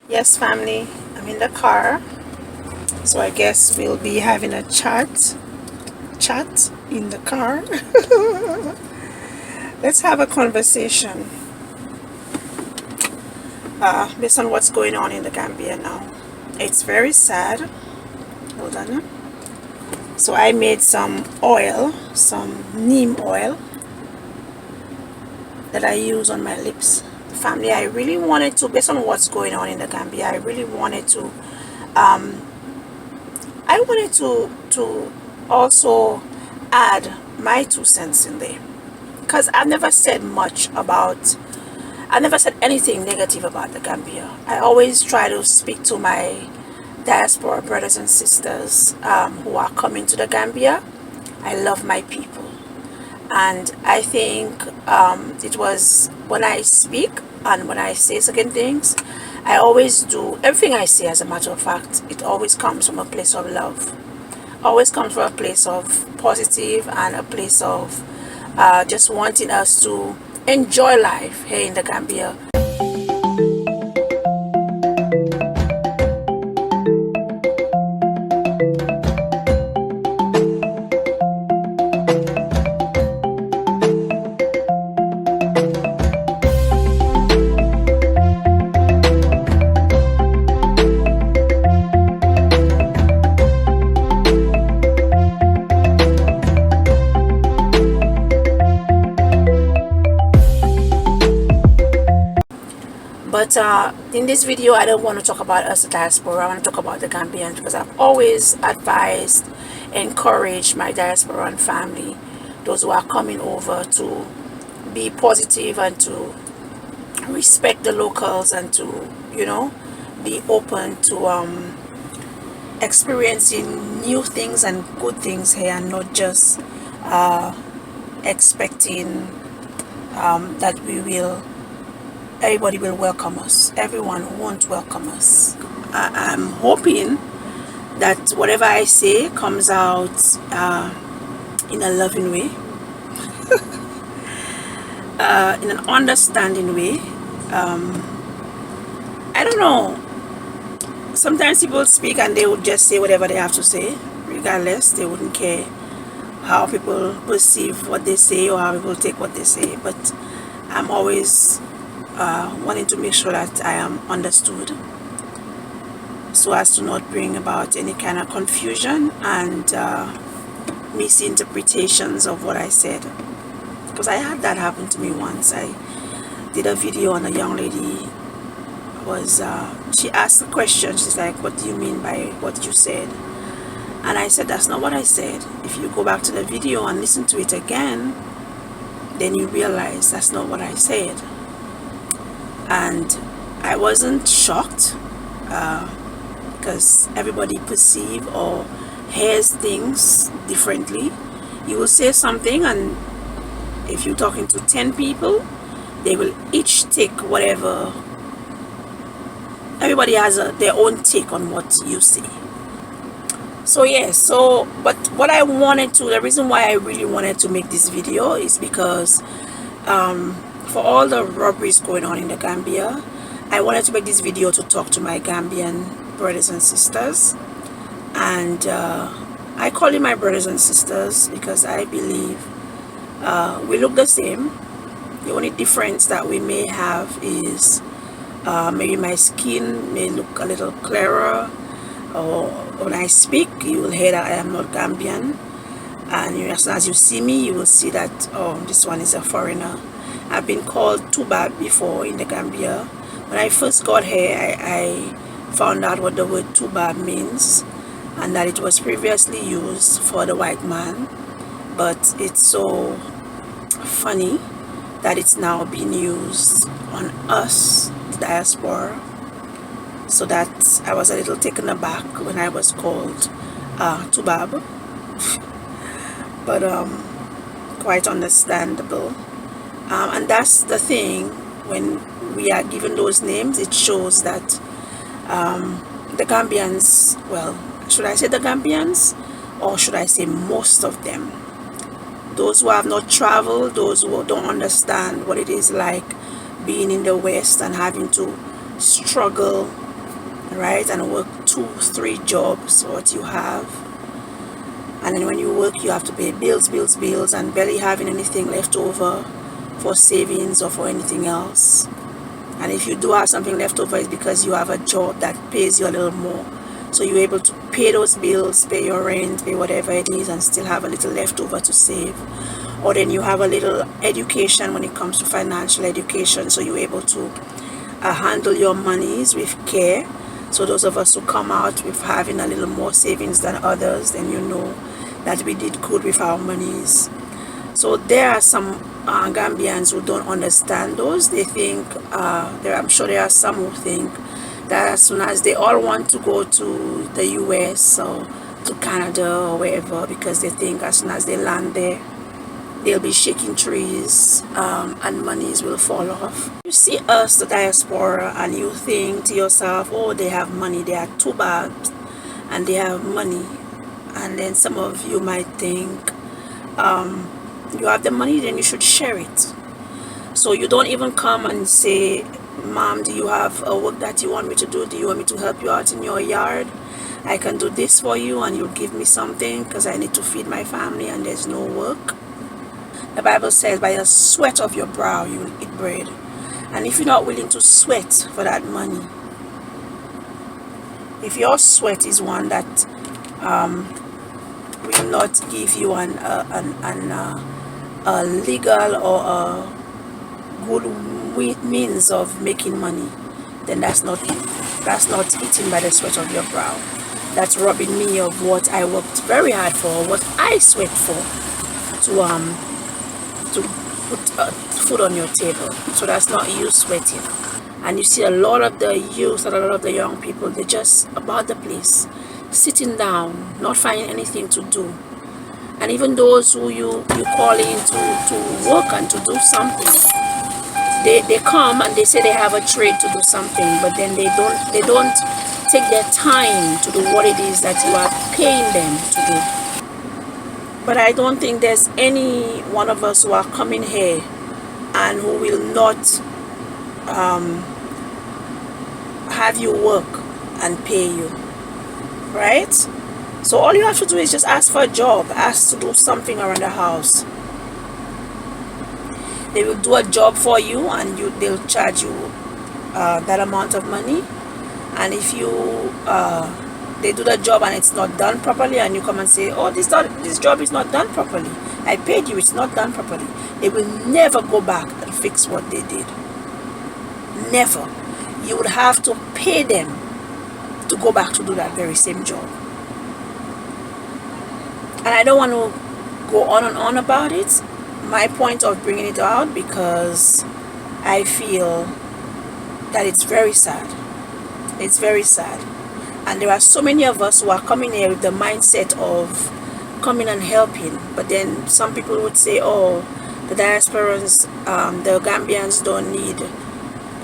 Yes, family, I'm in the car, so I guess we'll be having a chat in the car. Let's have a conversation based on what's going on in the Gambia now. It's very sad. Hold on. So I made some oil, some neem oil that I use on my lips. Family, I really wanted to, based on what's going on in the Gambia, um, I wanted to also add my 2 cents in there, because I never said anything negative about the Gambia. I always try to speak to my diaspora brothers and sisters who are coming to the Gambia. I love my people, and I think it was when I speak and when I say certain things, I always do everything I say. As a matter of fact, it always comes from a place of love, always comes from a place of positive and a place of just wanting us to enjoy life here in the Gambia. But in this video, I don't want to talk about us, the diaspora. I want to talk about the Gambians, because I've always advised, encouraged my diasporan family, those who are coming over, to be positive and to respect the locals and to, be open to experiencing new things and good things here, and not just expecting that everybody will welcome us. Everyone won't welcome us. I'm hoping that whatever I say comes out in a loving way, in an understanding way. I don't know. Sometimes people speak and they would just say whatever they have to say, regardless. They wouldn't care how people perceive what they say or how people take what they say. But I'm always wanting to make sure that I am understood, so as to not bring about any kind of confusion and misinterpretations of what I said. Because I had that happen to me once. I did a video on a young lady. She asked a question. She's like, "What do you mean by what you said?" And I said, "That's not what I said. If you go back to the video and listen to it again, then you realize that's not what I said." And I wasn't shocked, because everybody perceives or hears things differently. You will say something, and if you're talking to 10 people, they will each take whatever. Everybody has their own take on what you say. So yes, but what I wanted to, the reason why I really wanted to make this video is because for all the robberies going on in the Gambia, I wanted to make this video to talk to my Gambian brothers and sisters. And I call them my brothers and sisters because I believe we look the same. The only difference that we may have is maybe my skin may look a little clearer, or when I speak, you will hear that I am not Gambian. And as soon as you see me, you will see that, oh, this one is a foreigner. I've been called Tubab before in the Gambia. When I first got here, I found out what the word Tubab means, and that it was previously used for the white man. But it's so funny that it's now being used on us, the diaspora. So that I was a little taken aback when I was called Tubab. But quite understandable. And that's the thing, when we are given those names, it shows that the Gambians, well, should I say the Gambians, or should I say most of them, those who have not traveled, those who don't understand what it is like being in the West and having to struggle right? And work 2-3 jobs what you have. And then when you work, you have to pay bills, and barely having anything left over for savings or for anything else. And if you do have something left over, it's because you have a job that pays you a little more. So you're able to pay those bills, pay your rent, pay whatever it is, and still have a little left over to save. Or then you have a little education when it comes to financial education. So you're able to handle your monies with care. So those of us who come out with having a little more savings than others, then you know that we did good with our monies. So there are some Gambians who don't understand those. They think, I'm sure there are some who think that as soon as they all want to go to the US or to Canada or wherever, because they think as soon as they land there, they'll be shaking trees and monies will fall off. You see us, the diaspora, and you think to yourself, oh, they have money, they are too bad, and they have money. And then some of you might think, you have the money, then you should share it. So you don't even come and say, Mom, do you have a work that you want me to do? Do you want me to help you out in your yard? I can do this for you and you'll give me something because I need to feed my family and there's no work. The Bible says, by the sweat of your brow you will eat bread. And if you're not willing to sweat for that money, if your sweat is one that will not give you a legal or a good means of making money, then that's not eating by the sweat of your brow. That's robbing me of what I worked very hard for, what I sweat for, to put food on your table. So that's not you sweating. And you see a lot of the youth and a lot of the young people, they're just about the place, sitting down, not finding anything to do. And even those who you call in to work and to do something, they come and they say they have a trade to do something, but then they don't take their time to do what it is that you are paying them to do. But I don't think there's any one of us who are coming here and who will not have you work and pay you, right? So all you have to do is just ask for a job, ask to do something around the house. They will do a job for you and they'll charge you that amount of money. And if they do the job and it's not done properly and you come and say, oh, this job is not done properly, I paid you, it's not done properly, they will never go back and fix what they did. Never. You would have to pay them to go back to do that very same job. And I don't want to go on and on about it. My point of bringing it out because I feel that it's very sad. It's very sad. And there are so many of us who are coming here with the mindset of coming and helping. But then some people would say, oh, the diasporans, the Gambians don't need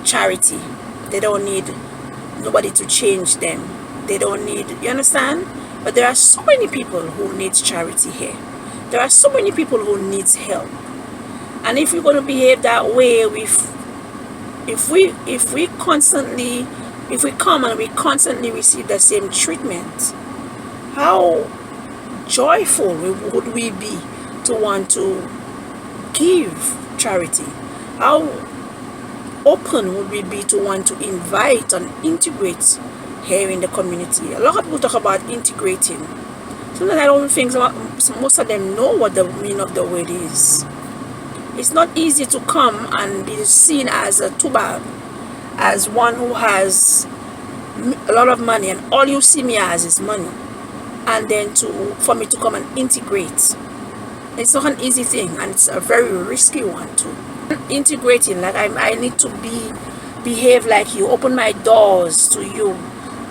charity. They don't need nobody to change them. They don't need, you understand? But there are so many people who need charity here. There are so many people who need help. And if we're going to behave that way, if we come and we constantly receive the same treatment, how joyful would we be to want to give charity? How open would we be to want to invite and integrate here in the community? A lot of people talk about integrating. Sometimes I don't think most of them know what the meaning of the word is. It's not easy to come and be seen as a tubab, as one who has a lot of money and all you see me as is money, and then for me to come and integrate. It's not an easy thing, and it's a very risky one too. Integrating, like I need to behave like you, open my doors to you,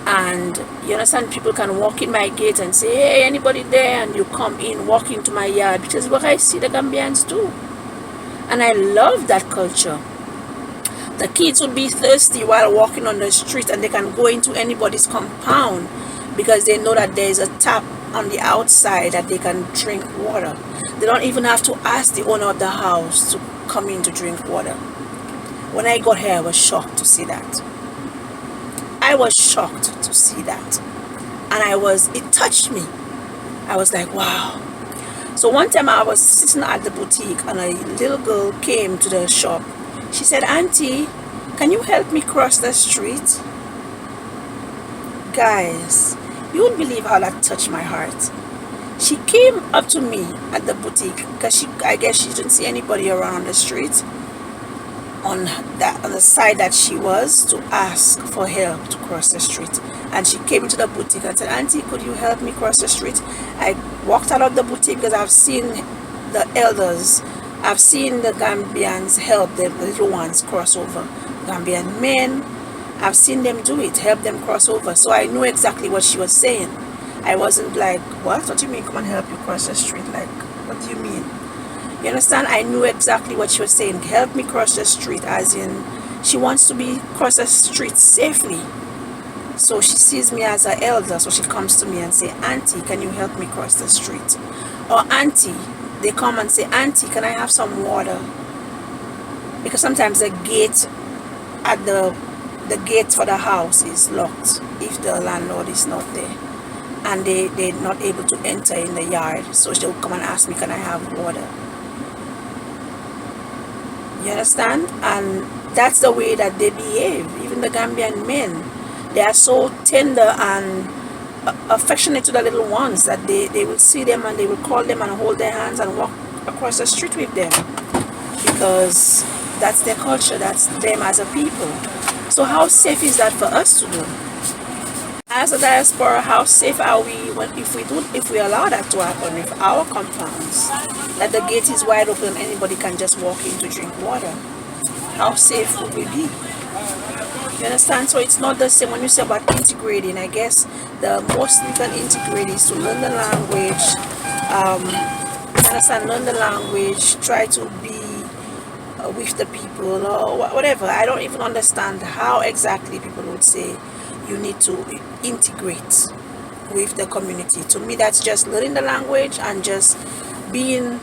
and you understand, people can walk in my gate and say, hey, anybody there? And you come in, walk into my yard, which is what I see the Gambians do. And I love that culture. The kids would be thirsty while walking on the street and they can go into anybody's compound because they know that there is a tap on the outside that they can drink water. They don't even have to ask the owner of the house to come in to drink water. When I got here, I was shocked to see that. I was shocked to see that. And it touched me. I was like, wow. So one time I was sitting at the boutique and a little girl came to the shop. She said, "Auntie, can you help me cross the street?" Guys, you won't believe how that touched my heart. She came up to me at the boutique because I guess she didn't see anybody around on the street on the side that she was, to ask for help to cross the street. And she came into the boutique and said, "Auntie, could you help me cross the street?" I walked out of the boutique because I've seen the elders, I've seen the Gambians help the little ones cross over. Gambian men, I've seen them do it, help them cross over. So I knew exactly what she was saying. I wasn't like, "What do you mean, come and help you cross the street?" Like, what do you mean? You understand? I knew exactly what she was saying. Help me cross the street, as in she wants to be cross the street safely. So she sees me as an elder, so she comes to me and say, "Auntie, can you help me cross the street?" Or "Auntie," they come and say, "Auntie, can I have some water?" Because sometimes the gate at the gate for the house is locked if the landlord is not there, and they're not able to enter in the yard. So she'll come and ask me, "Can I have water?" You understand? And that's the way that they behave. Even the Gambian men, they are so tender and affectionate to the little ones that they will see them and they will call them and hold their hands and walk across the street with them, because that's their culture, that's them as a people. So how safe is that for us to do? As a diaspora, how safe are we if we allow that to happen with our compounds, that the gate is wide open and anybody can just walk in to drink water? How safe would we be? You understand? So it's not the same when you say about integrating. I guess the most we can integrate is to learn the language, you understand, learn the language, try to be with the people or whatever. I don't even understand how exactly people would say you need to integrate with the community. To me, that's just learning the language and just being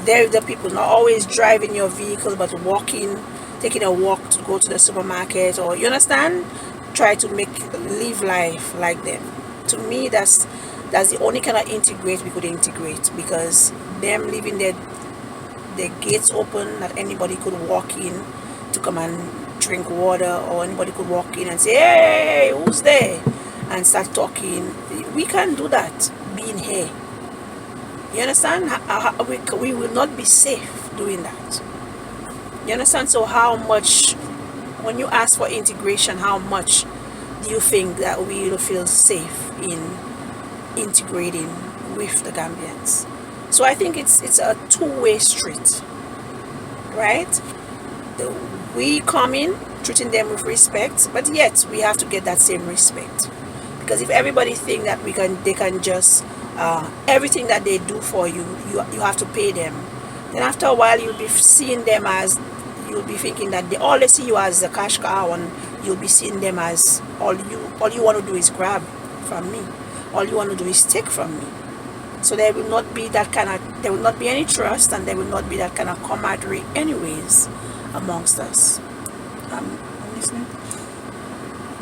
there with the people, not always driving your vehicle, but walking, taking a walk to go to the supermarket, or, you understand, try to live life like them. To me, that's the only kind of integrate we could integrate, because them leaving their gates open, that anybody could walk in to come and drink water, or anybody could walk in and say, "Hey, who's there?" and start talking. We can't do that being here. You understand? We will not be safe doing that. You understand? So how much, when you ask for integration, how much do you think that we will feel safe in integrating with the Gambians? So I think it's a two-way street, right? We come in treating them with respect, but yet we have to get that same respect. Because if everybody think that they can just everything that they do for you have to pay them, then after a while you'll be seeing them as, you'll be thinking that all they see you as a cash cow, and you'll be seeing them as all you want to do is grab from me, all you want to do is take from me. So there will not be any trust, and there will not be that kind of camaraderie anyways amongst us. I'm listening.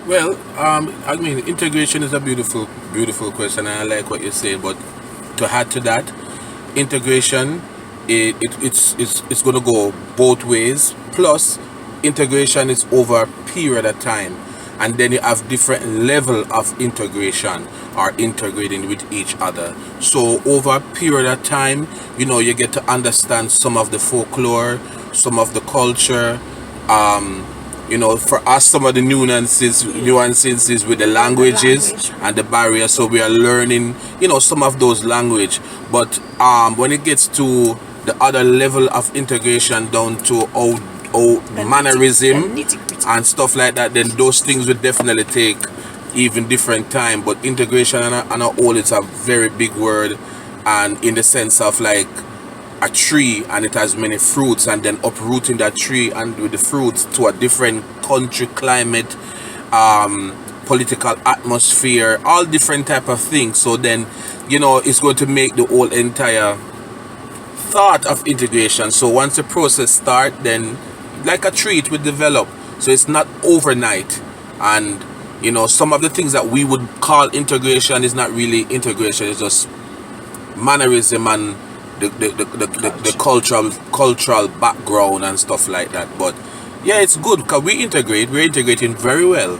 Well, I mean, integration is a beautiful question, and I like what you say. But to add to that, integration, it's going to go both ways. Plus, integration is over a period of time, and then you have different level of integration or integrating with each other. So over a period of time, you get to understand some of the folklore, some of the culture. For us, some of the nuances with the languages and the barriers. So we are learning, some of those language. But when it gets to the other level of integration, down to mannerism and stuff like that, then those things would definitely take even different time. But integration on a whole, it's a very big word, and in the sense of like a tree, and it has many fruits, and then uprooting that tree and with the fruits to a different country, climate, political atmosphere, all different type of things. So then it's going to make the whole entire thought of integration. So once the process start, then like a tree, it will develop. So it's not overnight, and You know, some of the things that we would call integration is not really integration. It's just mannerism and the cultural background and stuff like that. But yeah, it's good because we're integrating very well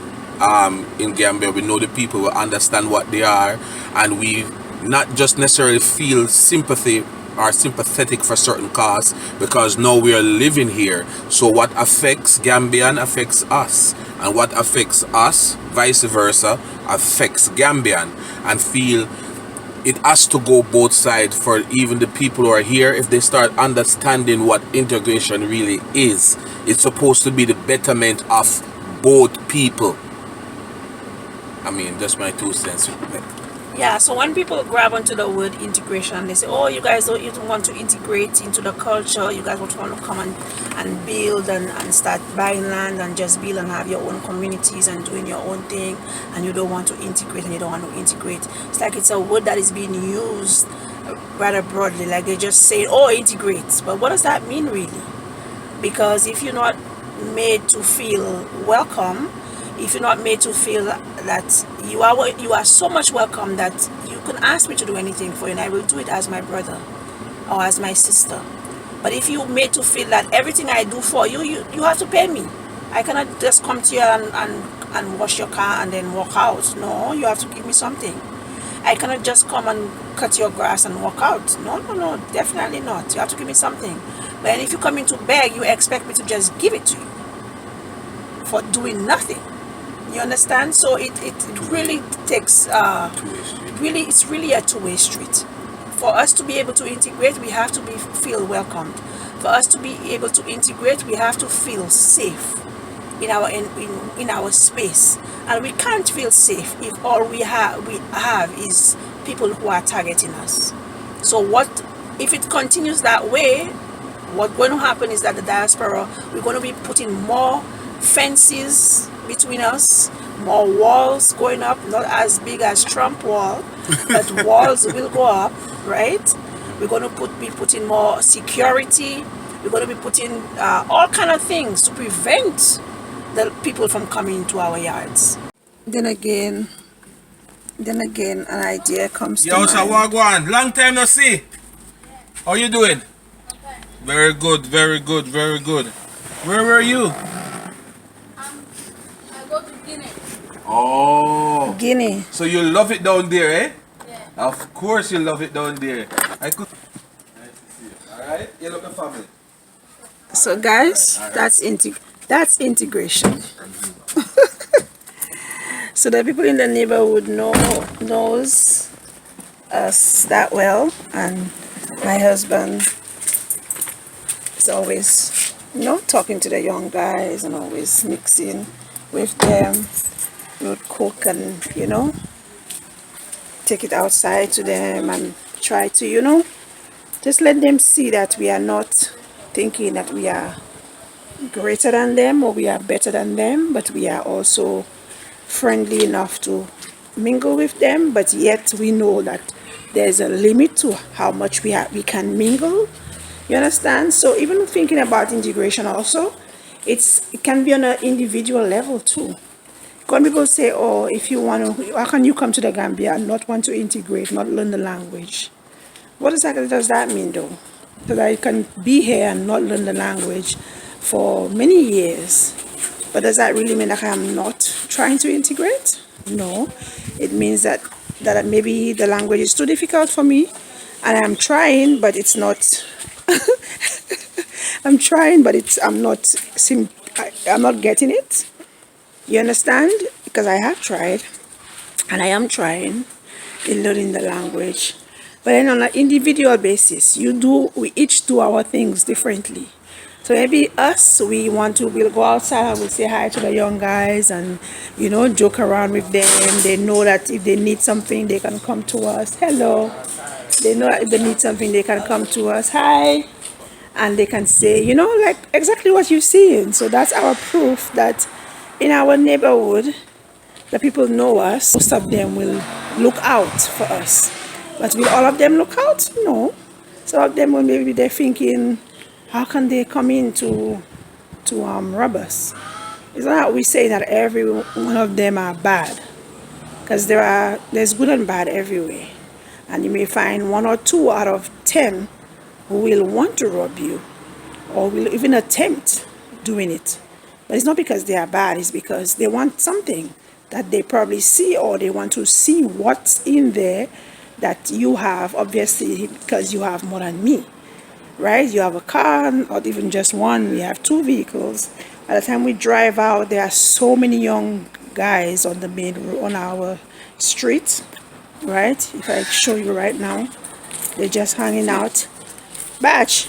in Gambia. We know the people, we understand what they are, and we not just necessarily feel sympathy or sympathetic for certain cause, because now we are living here. So what affects Gambian affects us, and what affects us vice versa affects Gambian, and feel it has to go both sides for even the people who are here. If they start understanding what integration really is, it's supposed to be the betterment of both people. I mean, that's my 2 cents. Yeah, so when people grab onto the word integration, they say, oh, you guys don't even want to integrate into the culture, you guys want to come and build and start buying land and just build and have your own communities and doing your own thing, and you don't want to integrate and you don't want to integrate. It's like it's a word that is being used rather broadly, like they just say, oh, integrate. But what does that mean really? Because if you're not made to feel welcome, if you're not made to feel that you are so much welcome that you can ask me to do anything for you and I will do it as my brother or as my sister. But if you're made to feel that everything I do for you, you have to pay me. I cannot just come to you and wash your car and then walk out. No, you have to give me something. I cannot just come and cut your grass and walk out. No, definitely not. You have to give me something. But if you come in to beg, you expect me to just give it to you for doing nothing. You understand? So it really takes it's really a two-way street. For us to be able to integrate, we have to feel welcomed. For us to be able to integrate, we have to feel safe in our space. And we can't feel safe if all we have is people who are targeting us. So what if it continues that way? What's going to happen is that the diaspora, we're going to be putting more fences between us, more walls going up, not as big as Trump wall, but walls will go up, right? We're going to be putting more security. We're going to be putting all kind of things to prevent the people from coming into our yards. Then again, an idea comes to mind. Yo, so Wagwan, long time no see. How you doing? Very good, very good, very good. Where were you? I go to Guinea. Oh. Guinea. So you love it down there, eh? Yeah. Of course you love it down there. I could. Nice to see you. Alright? You look at family. So guys, that's integration. So the people in the neighborhood knows us that well, and my husband is always, talking to the young guys and always mixing with them. We would cook and, take it outside to them and try to, just let them see that we are not thinking that we are greater than them or we are better than them, but we are also friendly enough to mingle with them, but yet we know that there's a limit to how much we can mingle. You understand? So even thinking about integration also, it can be on an individual level too. When people say, oh, if you want to, how can you come to the Gambia and not want to integrate, not learn the language? What exactly does that mean though? That I can be here and not learn the language for many years. But does that really mean that I am not trying to integrate? No. It means that maybe the language is too difficult for me and I'm trying, but it's not. I'm trying, but I'm not getting it. You understand? Because I have tried and I am trying in learning the language. But then on an individual basis, we each do our things differently. So maybe we'll go outside and we'll say hi to the young guys and, joke around with them. They know that if they need something, they can come to us. Hello. They know that if they need something, they can come to us. Hi. And they can say, like exactly what you're seeing. So that's our proof that in our neighborhood, the people know us. Most of them will look out for us. But will all of them look out? No. Some of them will maybe they're thinking, how can they come in to rob us? It's not that we say that every one of them are bad, because there's good and bad everywhere, and you may find 1 or 2 out of 10 who will want to rob you, or will even attempt doing it. But it's not because they are bad, it's because they want something that they probably see, or they want to see what's in there that you have, obviously, because you have more than me, right? You have a car, not even just one, we have 2 vehicles. By the time we drive out, there are so many young guys on the on our street, right? If I show you right now, they're just hanging out. Batch,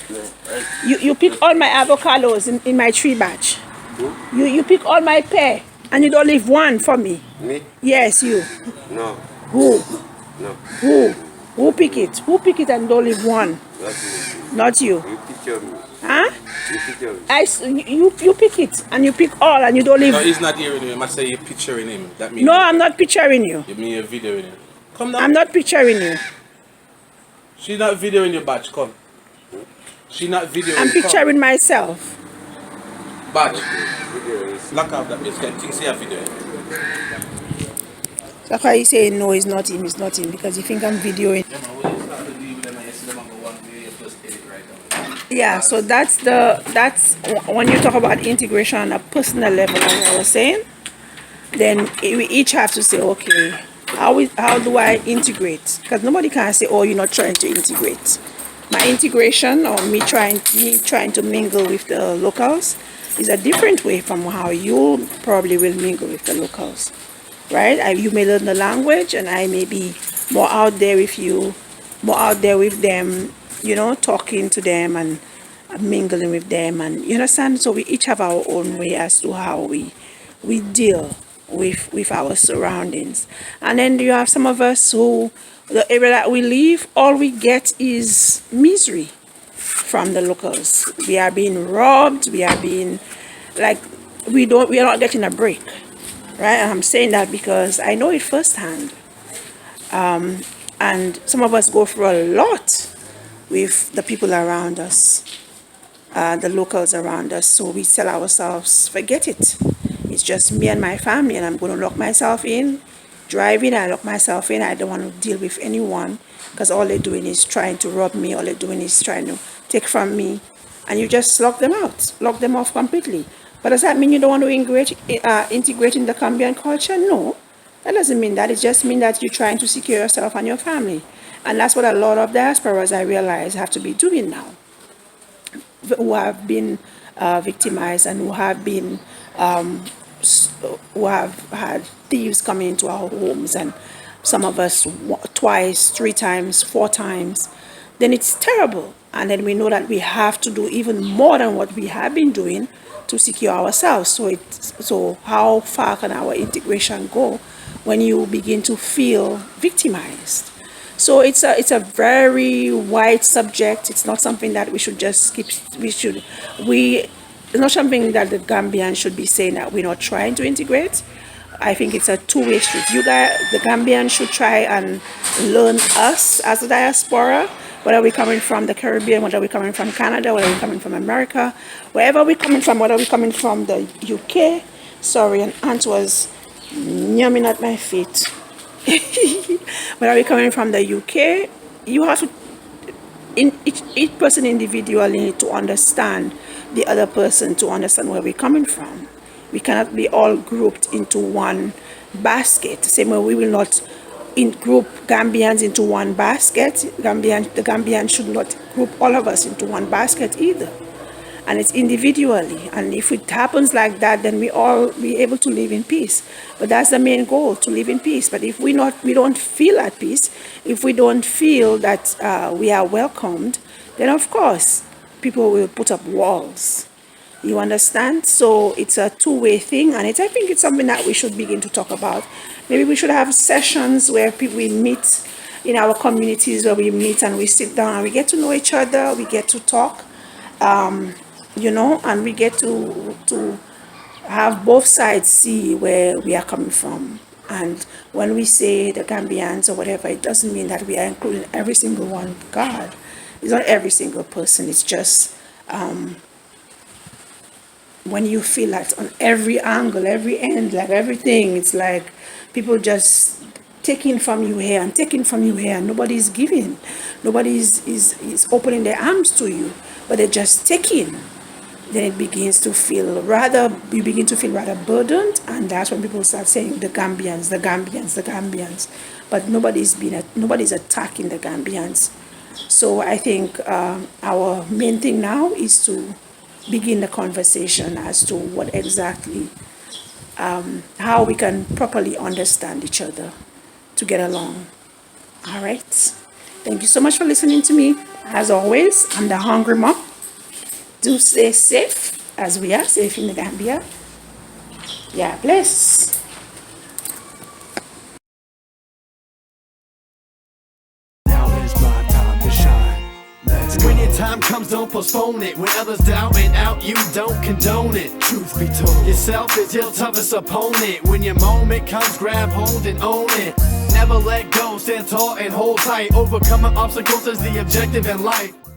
you pick all my avocados in my tree, Batch. You pick all my pear, and you don't leave one for me. Me? Yes, you. No. Who? No. Who? Who pick it? Who pick it and don't leave one? That's me. Not you. You picture me. Huh? You picture me. You pick it, and you pick all, and you don't leave. No, he's not hearing him. I say you're picturing him. That means No, I'm not picturing you. you mean you're videoing him. Come down. I'm not picturing you. She's not videoing your batch. Come. She's not videoing. I'm Come. picturing myself. Batch. Video is Lock off that biscuit. Things you are videoing. That's why you say no, it's not him, because you think I'm videoing. Yeah, man. When you start to deal with them and you see them on the one video, you just edit right now. Yeah, so that's when you talk about integration on a personal level, as I was saying, then we each have to say, okay, how do I integrate? Because nobody can say, oh, you're not trying to integrate. My integration, or me trying to mingle with the locals, is a different way from how you probably will mingle with the locals, right? You may learn the language, and I may be more out there with you, more out there with them, talking to them and mingling with them, and you understand. So we each have our own way as to how we deal with our surroundings. And then you have some of us who, the area that we live, all we get is misery from the locals. We are being robbed, we are being, like, we are not getting a break, right? And I'm saying that because I know it firsthand. And some of us go through a lot with the people around us, the locals around us. So we tell ourselves, forget it. It's just me and my family, and I'm going to lock myself in. Driving, I lock myself in. I don't want to deal with anyone, because all they're doing is trying to rob me. All they're doing is trying to take from me. And you just lock them out, lock them off completely. But does that mean you don't want to integrate in the Gambian culture? No, that doesn't mean that. It just means that you're trying to secure yourself and your family. And that's what a lot of diasporas, I realize, have to be doing now, who have been victimized, and who have been who have had thieves coming into our homes, and some of us twice, 3 times, 4 times. Then it's terrible, and then we know that we have to do even more than what we have been doing to secure ourselves. So how far can our integration go when you begin to feel victimized? So it's a very wide subject. It's not something that we should just skip. It's not something that the Gambians should be saying that we're not trying to integrate. I think it's a two-way street. You guys, the Gambians, should try and learn us as a diaspora, whether we're coming from the Caribbean, whether we're coming from Canada, whether we're coming from America, wherever we're coming from, whether we're coming from the UK. Sorry, an ant was yumming at my feet. Whether we're coming from the UK, you have to, each person individually need to understand the other person, to understand where we're coming from. We cannot be all grouped into one basket. Same way we will not group Gambians into one basket. The Gambians should not group all of us into one basket either. And it's individually. And if it happens like that, then we all be able to live in peace. But that's the main goal, to live in peace. But if we don't feel at peace, if we don't feel that we are welcomed, then of course people will put up walls. You understand? So it's a two-way thing, and I think it's something that we should begin to talk about. Maybe we should have sessions where we meet in our communities, where we meet and we sit down and we get to know each other, we get to talk, and we get to have both sides see where we are coming from. And when we say the Gambians or whatever, it doesn't mean that we are including every single one with God. It's not every single person. It's just when you feel like on every angle, every end, like everything, it's like people just taking from you here and taking from you here. Nobody's giving. Nobody is opening their arms to you, but they're just taking. Then it begins to feel rather, you begin to feel rather burdened, and that's when people start saying the Gambians, the Gambians, the Gambians. But nobody's attacking the Gambians. So I think our main thing now is to begin the conversation as to what exactly, how we can properly understand each other to get along. All right. Thank you so much for listening to me. As always, I'm the Hungry Mom. Do stay safe, as we are safe in the Gambia. Yeah, bless. When your time comes, don't postpone it. When others doubt it out, you don't condone it. Truth be told, yourself is your toughest opponent. When your moment comes, grab hold and own it. Never let go, stand tall and hold tight. Overcoming obstacles is the objective in life.